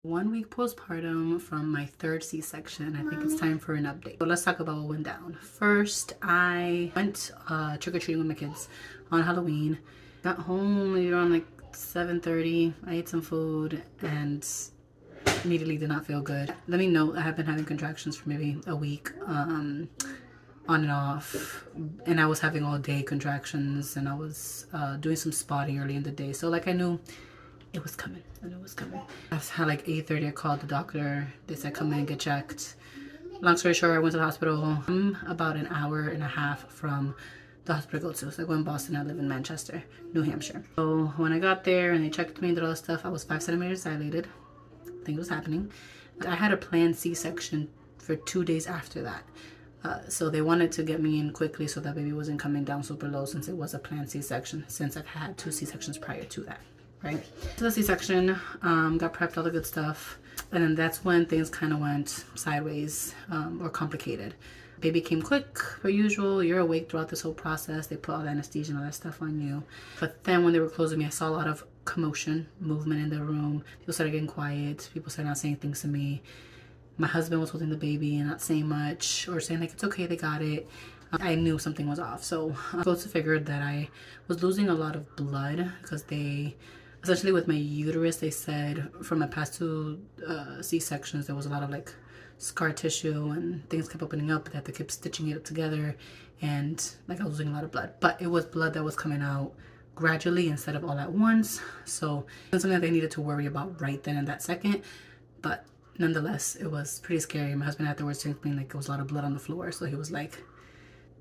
1 week postpartum from my third C-section. I think it's time for an update. So let's talk about what went down. First, I went trick-or-treating with my kids on Halloween. Got home maybe around like 7:30. I ate some food and immediately did not feel good. Let me know, I have been having contractions for maybe a week, on and off, and I was having all day contractions, and I was doing some spotting early in the day, so like I knew it was coming. At like 8:30, I called the doctor. They said come in and get checked. Long story short, I went to the hospital. I'm about an hour and a half from the hospital I go to. So I go in Boston. I live in Manchester, New Hampshire. So when I got there and they checked me and did all this stuff, I was 5 centimeters dilated. I think it was happening. I had a planned C-section for 2 days after that. So they wanted to get me in quickly so that baby wasn't coming down super low, since it was a planned C-section, since I've had 2 C-sections prior to that. Right, so the C-section, got prepped, all the good stuff, and then that's when things kind of went sideways, or complicated. Baby came quick per usual. You're awake throughout this whole process. They put all the anesthesia and all that stuff on you, but then when they were closing me, I saw a lot of commotion, movement in the room. People started getting quiet. People started not saying things to me. My husband was holding the baby and not saying much, or saying like it's okay, they got it. I knew something was off, so I also figured that I was losing a lot of blood, because they essentially, with my uterus, they said from my past 2 C-sections, there was a lot of like scar tissue and things kept opening up. They had to keep stitching it together, and like I was losing a lot of blood. But it was blood that was coming out gradually instead of all at once. So it was something that they needed to worry about right then and that second. But nonetheless, it was pretty scary. My husband afterwards told me like there was a lot of blood on the floor. So he was like,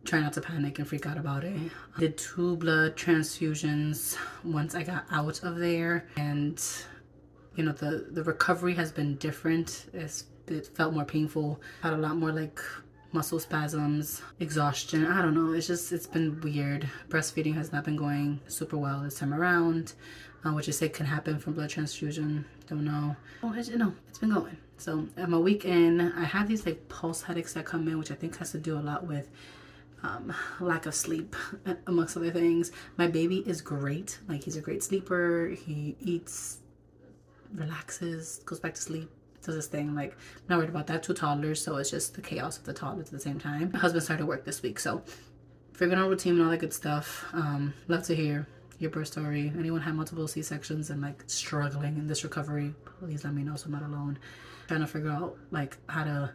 try not to panic and freak out about it. I did 2 blood transfusions once I got out of there, and you know, the recovery has been different. It felt more painful. Had a lot more like muscle spasms, exhaustion. I don't know, it's been weird. Breastfeeding has not been going super well this time around, which they say can happen from blood transfusion. Don't know. Oh, it's been going. So I'm a week in. I have these like pulse headaches that come in, which I think has to do a lot with lack of sleep, amongst other things. My baby is great. Like, he's a great sleeper. He eats, relaxes, goes back to sleep, does his thing. Like, I'm not worried about that. 2 toddlers, so it's just the chaos of the toddlers at the same time. My husband started work this week, so figuring out routine and all that good stuff. Love to hear your birth story. Anyone had multiple C-sections and like struggling in this recovery, please let me know so I'm not alone. Trying to figure out like how to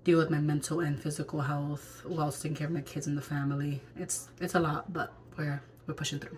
deal with my mental and physical health while taking care of my kids and the family. It's a lot, but we're pushing through.